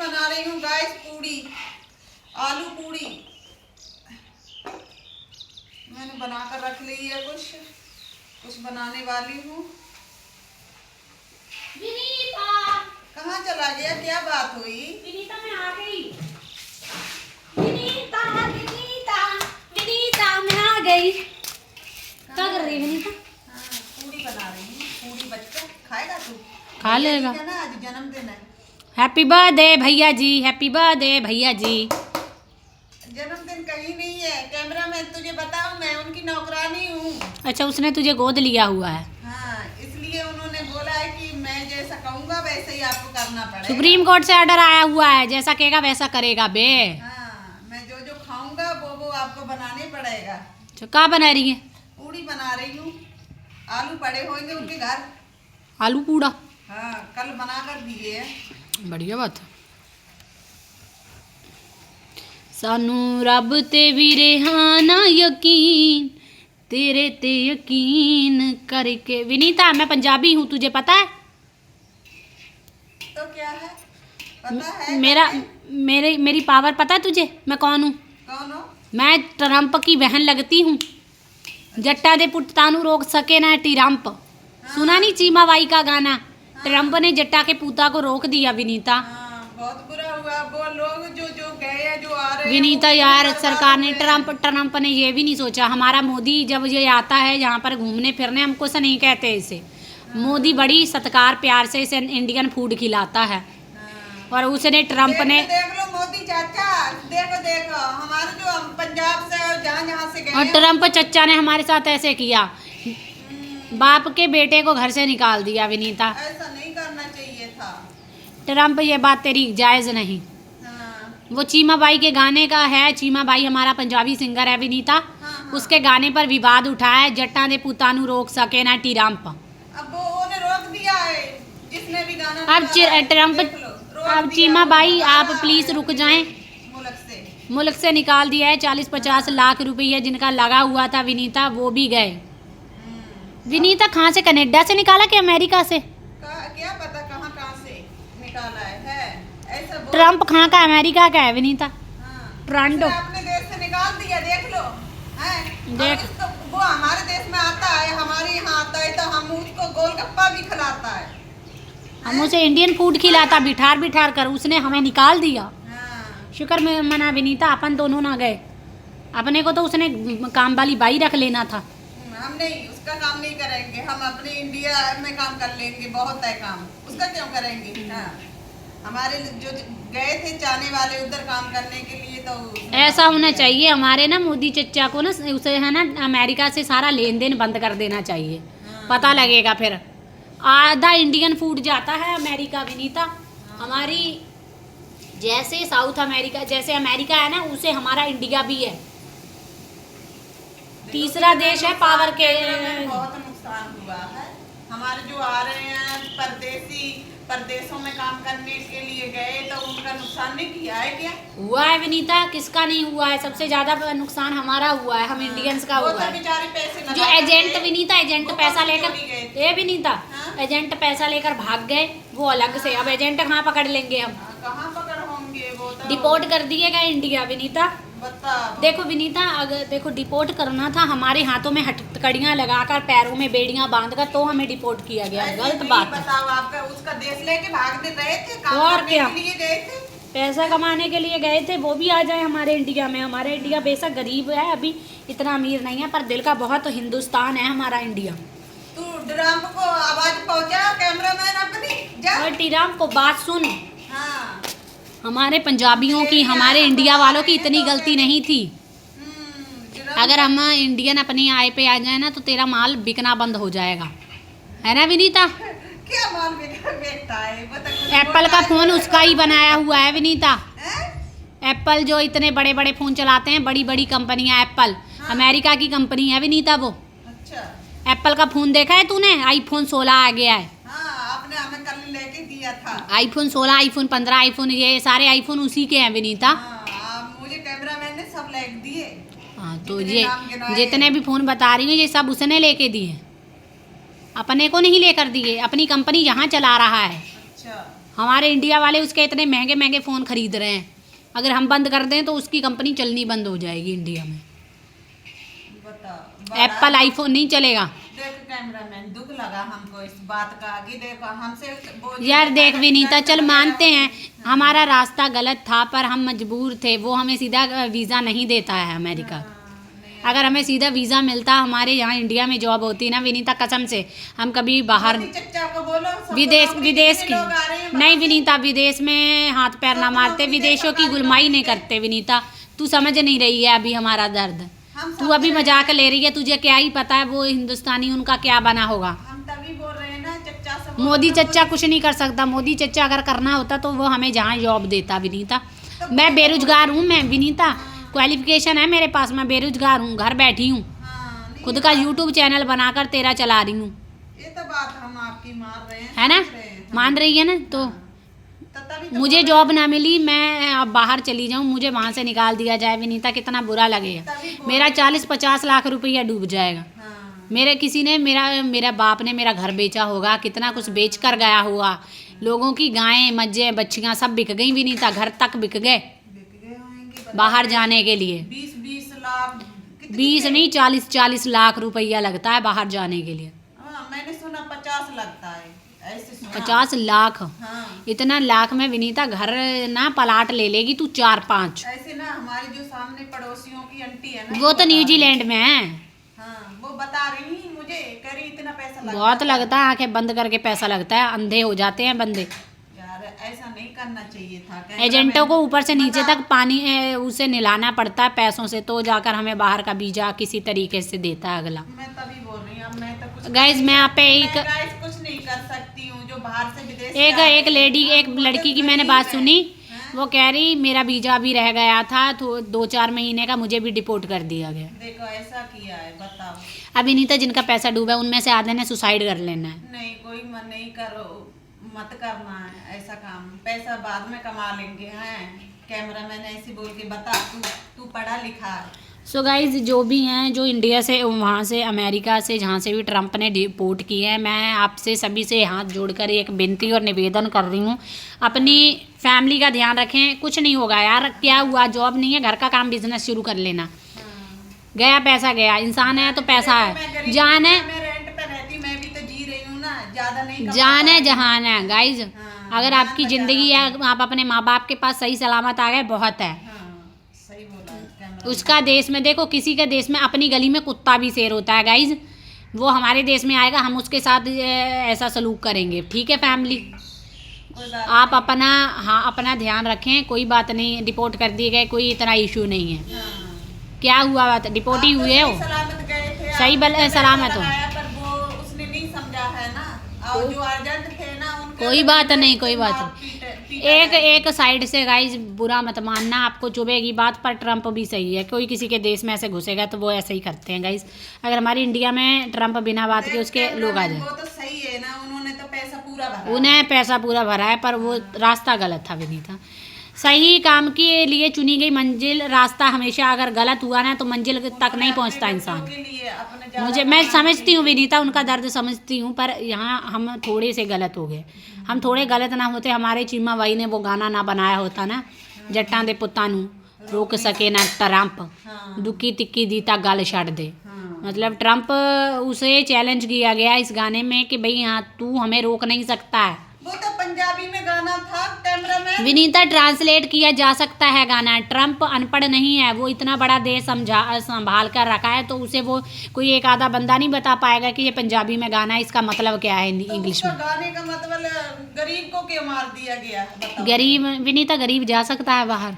बना रही हूँ गाइस, पूड़ी, आलू पूड़ी मैंने बनाकर रख ली है। कुछ बनाने वाली हूँ। विनीता कहाँ चला गया, क्या बात हुई? विनीता मैं आ गई। विनीता विनीता विनीता मैं आ गई। क्या कर रही है विनीता? हाँ, पूड़ी बना रही हूँ। पूड़ी बच्चा खाएगा, तू खा लेगा ना, आज जन्मदिन है। हैप्पी बर्थडे भैया जी, हैप्पी बर्थडे भैया जी। जन्मदिन कहीं नहीं है, कैमरा मैन तुझे बताऊं, मैं उनकी नौकरानी हूँ। अच्छा, उसने तुझे गोद लिया हुआ है। हाँ, इसलिए उन्होंने बोला है कि मैं जैसा कहूँगा वैसे ही आपको करना पड़ेगा। सुप्रीम कोर्ट से ऑर्डर आया हुआ है, जैसा कहेगा वैसा करेगा बे। हाँ, मैं जो जो खाऊंगा वो आपको बनाने पड़ेगा। तो क्या बना रही है? पूड़ी बना रही हूँ। आलू पड़े होंगे उनके घर। आलू पूड़ा? हाँ, कल बना कर दिए है। बढ़िया बात है। सानू रब ते भी रेहाना यकीन, तेरे ते यकीन करके। विनीता मैं पंजाबी हूँ, तुझे पता है? तो क्या है, पता है? मेरी पावर पता है तुझे? मैं कौन हूँ? कौन हो? मैं ट्रम्प की बहन लगती हूँ। जट्टा दे पुट तानू रोक सके ना ट्रम्प। सुना नहीं चीमा बाई का गाना? ट्रम्प ने जट्टा के पूता को रोक दिया विनीता। हाँ, बहुत बुरा हुआ। वो लोग जो गए हैं, जो आ रहे हैं, विनीता वो यार, बर्बाद सरकार ने हुए हैं। ट्रम्प ने ये भी नहीं सोचा। हमारा मोदी जब ये आता है यहाँ पर घूमने फिरने, हमको से नहीं कहते इसे। मोदी बड़ी सत्कार प्यार से इसे इंडियन फूड खिलाता है। हाँ। और उसने ट्रम्प ने देख लो मोदी चाचा, देखो हमारे जो हम पंजाब से और जहाँ से गए और हैं, ट्रम्प चच्चा ने हमारे साथ ऐसे किया, बाप के बेटे को घर से निकाल दिया। विनीता, ऐसा नहीं करना चाहिए था। ट्रम्प, ये बात तेरी जायज़ नहीं। हाँ, वो चीमा बाई के गाने का है। चीमा बाई हमारा पंजाबी सिंगर है विनीता। हाँ। उसके गाने पर विवाद उठा है। जट्टा दे पुतानू रोक सके ना ट्रम्प। अब वो रोक दिया है, जिसने भी गाना अब निकाला है, ट्रम्प, देख लो, रोक अब दिया। चीमा वो बाई भगा आप रहा प्लीज़ है रुक जाएं। मुल्क से निकाल दिया है। 40-50 लाख रुपये जिनका लगा हुआ था विनीता, वो भी गए। विनीता कहाँ से, कनाडा से निकाला कि अमेरिका से? क्या पता कहाँ से निकाला है ऐसा ट्रम्प कहाँ का, अमेरिका का है विनीता। हाँ, टोरंटो। उसने अपने देश से निकाल दिया, देख लो। हैं? देख। और इसको, वो हमारे देश में आता है, हमारे यहाँ आता है तो हम उसको गोलगप्पा भी खिलाता है। हम उसे इंडियन फूड खिलाता बिठार कर, उसने हमें निकाल दिया। हाँ। शुक्र में मना विनीता, अपन दोनों ना गए। अपने को तो उसने काम वाली बाई रख लेना था। हम नहीं, उसका काम नहीं करेंगे। हम अपने इंडिया में काम कर लेंगे, बहुत है काम, उसका क्यों करेंगे? हाँ, हमारे जो गए थे चाहने वाले उधर काम करने के लिए, तो ऐसा होना चाहिए हमारे ना मोदी चच्चा को ना, उसे है ना अमेरिका से सारा लेन देन बंद कर देना चाहिए। हाँ। पता लगेगा फिर। आधा इंडियन फूड जाता है अमेरिका विनीता। हमारी जैसे साउथ अमेरिका, जैसे अमेरिका है ना, उसे हमारा इंडिया भी है। तीसरा देश है पावर के। बहुत नुकसान हुआ है। हमारे जो आ रहे हैं परदेसी, परदेशों में काम करने के लिए गए, तो उनका नुकसान नहीं किया है क्या? हुआ है विनीता, किसका नहीं हुआ है? सबसे ज्यादा नुकसान हमारा हुआ है, हम इंडियंस का हुआ है। बेचारे पैसे जो एजेंट विनीता, एजेंट वो पैसा कहाँ लेकर, चोरी गए थे? ये विनीता, हाँ? एजेंट पैसा लेकर भाग गए, वो अलग से। अब एजेंट कहाँ पकड़ लेंगे हम? कहाँ पकड़ होंगे वो तो। डिपोर्ट कर दिए गए इंडिया विनीता। बता। देखो विनीता, अगर देखो डिपोर्ट करना था, हमारे हाथों में हथकड़ियां लगाकर, पैरों में बेड़ियां बांधकर, तो हमें डिपोर्ट किया गया। गलत बात है। बताओ, आपका उसका देश लेके भाग रहे थे, काम और करने क्या? के लिए गए थे। पैसा कमाने के लिए गए थे, वो भी आ जाए हमारे इंडिया में। हमारे इंडिया बेशक गरीब है, अभी इतना अमीर नहीं है, पर दिल का बहुत हिंदुस्तान है हमारा इंडिया। तू ट्रम्प को आवाज पहुंचा, कैमरामैन अपनी जा। और टीराम को बात सुन, हाँ। हमारे पंजाबियों की, हमारे इंडिया वालों की इतनी गलती नहीं थी। अगर हम इंडियन अपनी आय पे आ जाए ना, तो तेरा माल बिकना बंद हो जाएगा, है ना विनीता? क्या माल बेचता है? एप्पल का फोन उसका ही बनाया हुआ है विनीता। हैं? एप्पल जो इतने बड़े बड़े फोन चलाते हैं, बड़ी बड़ी कंपनियां, एप्पल अमेरिका की कंपनी है विनीता वो। अच्छा। एप्पल का फोन देखा है तूने? आईफोन 16 आ गया है। हाँ, आपने हमें कल लेके दिया था। आईफोन 16, आईफोन 15, आईफोन, ये सारे आईफोन उसी के हैं विनीता। हाँ, मुझे कैमरामैन ने सब लेके दिए। हाँ, तो जितने ये नाम गिनाए। जितने भी फोन बता रही हूँ, ये सब उसने लेके दिए, अपने को नहीं लेकर दिए। अपनी कंपनी यहाँ चला रहा है। अच्छा। हमारे इंडिया वाले उसके इतने महंगे महंगे फ़ोन खरीद रहे हैं, अगर हम बंद कर दें तो उसकी कंपनी चलनी बंद हो जाएगी इंडिया में। बताओ, एप्पल आईफोन नहीं चलेगा। देख कैमरामैन, दुख लगा हमको इस बात का कि देखो हमसे यार देख विनीता, चल मानते हैं हमारा रास्ता गलत था पर हम मजबूर थे, वो हमें सीधा वीज़ा नहीं देता है अमेरिका। अगर हमें सीधा वीज़ा मिलता, हमारे यहाँ इंडिया में जॉब होती ना विनीता, कसम से हम कभी बाहर चच्चा को बोलो विदेश की लोग आ रहे हैं नहीं विनीता, विदेश में हाथ पैर ना मारते, विदेशों की गुलमाई नहीं करते विनीता। तू समझ नहीं रही है अभी हमारा दर्द, तू अभी मजाक ले रही है, तुझे क्या ही पता है वो हिंदुस्तानी उनका क्या बना होगा। हम तभी बोल रहे हैं ना, चच्चा से मोदी चच्चा कुछ नहीं कर सकता, मोदी चच्चा अगर करना होता तो वो हमें जहाँ जॉब देता विनीता। मैं बेरोजगार हूँ, मैं विनीता क्वालिफिकेशन है मेरे पास, मैं बेरोजगार हूँ, घर बैठी हूँ, खुद का यूट्यूब चैनल बनाकर तेरा चला रही हूँ। ये तो बात हम आपकी मान रहे हैं, है ना, समझ रहे हैं। मान रही है ना। तो तभी तो मुझे जॉब ना मिली, मैं अब बाहर चली जाऊँ, मुझे वहाँ से निकाल दिया जाए विनीता, कितना बुरा लगेगा। तभी मेरा 40-50 लाख रुपया डूब जाएगा। हाँ, मेरे किसी ने मेरा बाप ने मेरा घर बेचा होगा, कितना कुछ बेच कर गया होगा, लोगों की गायें मज्जे बच्चियाँ सब बिक गई विनीता, घर तक बिक गए बिक गए होंगे बाहर जाने के लिए। 20-20 लाख 20 नहीं 40-40 लाख रुपया लगता है बाहर जाने के लिए। हाँ, मैंने सुना 50 लगता है, ऐसे सुना। 50 लाख, हाँ, इतना लाख में विनीता घर ना पलाट ले लेगी तू 4-5। ऐसे ना हमारी जो सामने पड़ोसियों की आंटी है ना, वो तो न्यूजीलैंड में है। हाँ, वो बता रही मुझे, कह रही इतना पैसा लगता बहुत लगता है, आंखें बंद करके पैसा लगता है, अंधे हो जाते हैं बंदे। यार ऐसा नहीं करना चाहिए था। एजेंटों को ऊपर से नीचे तक पानी उसे नहलाना पड़ता है पैसों से, तो जाकर हमें बाहर का वीजा किसी तरीके से देता है अगला। मैं तभी बोल रही हूँ, मैं तो कुछ गाइस मैं आप पे मैं गाइस कुछ नहीं कर सकती हूँ, जो बाहर से विदेश से एक आए एक लेडी, एक लड़की की मैंने बात सुनी, वो कह रही मेरा वीजा भी रह गया था तो 2-4 महीने का, मुझे भी डिपोर्ट कर दिया गया। देखो ऐसा किया है, बताओ। अभी नहीं तो जिनका पैसा डूबा है उनमें से आधे ने सुसाइड कर लेना है। नहीं, कोई मन नहीं करो, मत करना है ऐसा काम, पैसा बाद में कमा लेंगे हैं। कैमरामैन ऐसे बोल के बता, तू पढ़ा लिखा है। सो गाइज जो भी हैं, जो इंडिया से, वहाँ से, अमेरिका से, जहाँ से भी ट्रंप ने डिपोर्ट की है, मैं आपसे सभी से हाथ जोड़कर एक विनती और निवेदन कर रही हूँ, अपनी फैमिली का ध्यान रखें। कुछ नहीं होगा यार, क्या हुआ, जॉब नहीं है, घर का काम बिजनेस शुरू कर लेना, गया पैसा गया, इंसान है तो पैसा है, जान है, मैं रेंट पे रहती, मैं भी तो जी रही हूँ ना, ज्यादा नहीं कमा जान है पा रही। जहान है गाइज। अगर आपकी ज़िंदगी है, आप अपने माँ बाप के पास सही सलामत आ गए, बहुत है। हाँ, सही बोला कैमरा। उसका देश में देखो, किसी के देश में अपनी गली में कुत्ता भी शेर होता है गाइज, वो हमारे देश में आएगा, हम उसके साथ ऐसा सलूक करेंगे। ठीक है फैमिली, कोई बात आप अपना, हाँ अपना ध्यान रखें, कोई बात नहीं, डिपोर्ट कर दिए गए, कोई इतना इशू नहीं है। हाँ। क्या हुआ बात, डिपोर्ट ही आप तो हुए हो, सही सलामत गए थे, सही आपने पैसा सलामत हो। लगाया, पर वो उसने नहीं समझा है ना, और जो अर्जेंट थे ना उनके कोई बात नहीं, कोई बात मार नहीं। पीट एक साइड से गाइज बुरा मत मानना, आपको चुभेगी बात, पर ट्रंप भी सही है, कोई किसी के देश में ऐसे घुसेगा तो वो ऐसे ही करते हैं गाइज। अगर हमारी इंडिया में ट्रंप बिना बात के उसके लोग आ जाए, वो तो सही है ना, उन्होंने तो पैसा पूरा भरा। उन्हें पैसा पूरा भरा है, पर वो रास्ता गलत था विनीता। सही काम के लिए चुनी गई मंजिल, रास्ता हमेशा अगर गलत हुआ ना तो मंजिल तक नहीं पहुंचता इंसान। के लिए अपने ज्यादा मुझे, मैं समझती हूँ विनीता, उनका दर्द समझती हूँ, पर यहाँ हम थोड़े से गलत हो गए। हम थोड़े गलत ना होते, हमारे चीमा भाई ने वो गाना ना बनाया होता ना, जट्टां दे पुत्तां नूं रोक सके ना ट्रंप, हाँ, दुखी तिक्की दीता गल छड़ दे। हाँ। मतलब ट्रंप, उसे चैलेंज किया गया इस गाने में कि भाई हाँ तू हमें रोक नहीं सकता है। वो तो पंजाबी में गाना था कैमरामैन। विनीता ट्रांसलेट किया जा सकता है गाना, ट्रंप अनपढ़ नहीं है, वो इतना बड़ा देश संभाल कर रखा है, तो उसे वो कोई एक आधा बंदा नहीं बता पाएगा कि ये पंजाबी में गाना है, इसका मतलब क्या है तो इंग्लिश उसका में। गाने का मतलब गरीब को क्यों मार दिया गया है, बताओ। गरीब, विनीता गरीब जा सकता है बाहर,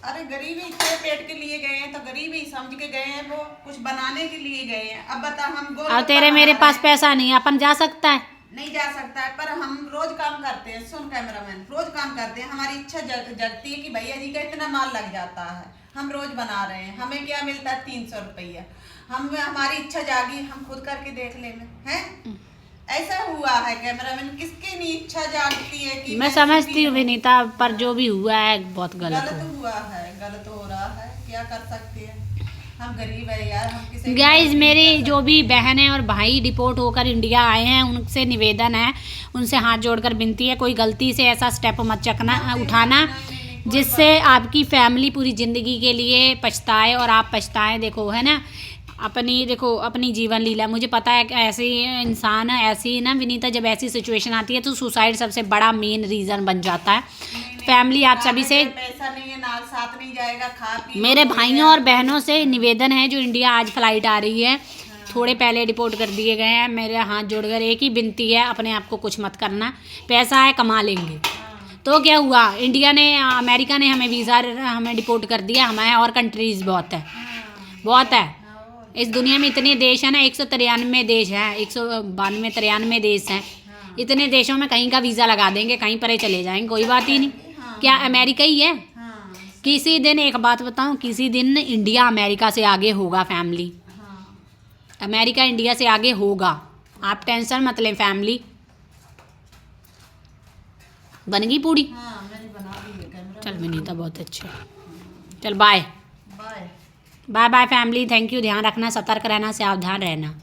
अरे गरीबी इतने पेट के लिए गए हैं तो गरीबी समझ के गए हैं, वो कुछ बनाने के लिए गए हैं। अब बता, हम और तेरे मेरे पास पैसा नहीं है, अपन जा सकता है? नहीं जा सकता है, पर हम रोज काम करते हैं। सुन कैमरामैन, रोज काम करते हैं, हमारी इच्छा जगती है कि भैया जी का इतना माल लग जाता है, हम रोज बना रहे हैं, हमें क्या मिलता है 300 रुपया, हमारी इच्छा जागी, हम खुद करके देख लेंगे हैं। ऐसा हुआ है कैमरामैन, किसकी नहीं इच्छा जागती है कि मैं समझती हूँ विनीता, पर जो भी हुआ है बहुत गलत हुआ। हुआ है, गलत हो रहा है, क्या कर सकते हैं। हम गरीब है यार, हम किसी गाइज मेरी जो भी बहन है और भाई डिपोर्ट होकर इंडिया आए हैं उनसे निवेदन है, उनसे हाथ जोड़कर विनती है, कोई गलती से ऐसा स्टेप मत उठाना जिससे आपकी फैमिली पूरी ज़िंदगी के लिए पछताए और आप पछताएं। देखो है ना, अपनी जीवन लीला, मुझे पता है कि ऐसे इंसान ऐसी ना विनीता, जब ऐसी सिचुएशन आती है तो सुसाइड सबसे बड़ा मेन रीज़न बन जाता है। फैमिली आप सभी से, पैसा नहीं है ना, साथ नहीं जाएगा, खा पी मेरे भाइयों और बहनों से निवेदन है जो इंडिया आज फ्लाइट आ रही है, थोड़े पहले डिपोर्ट कर दिए गए हैं, मेरे हाथ जोड़कर एक ही विनती है, अपने आप को कुछ मत करना, पैसा है कमा लेंगे। तो क्या हुआ, इंडिया ने अमेरिका ने हमें वीज़ा हमें डिपोर्ट कर दिया, हमें और कंट्रीज़ बहुत है, बहुत है इस दुनिया में, इतने देश हैं ना, 193 देश हैं, 192-93 देश हैं, इतने देशों में कहीं का वीज़ा लगा देंगे, कहीं पर चले जाएंगे, कोई बात ही नहीं। क्या अमेरिका ही है? किसी दिन एक बात बताऊं, किसी दिन इंडिया अमेरिका से आगे होगा फैमिली, अमेरिका इंडिया से आगे होगा, आप टेंशन मत लें फैमिली। बन गई पूरी? हाँ मैंने बना दी है कैमरा। चल विनीता बहुत अच्छे, चल bye bye. Bye bye family, thank you, ध्यान रखना, सतर्क रहना, सावधान रहना।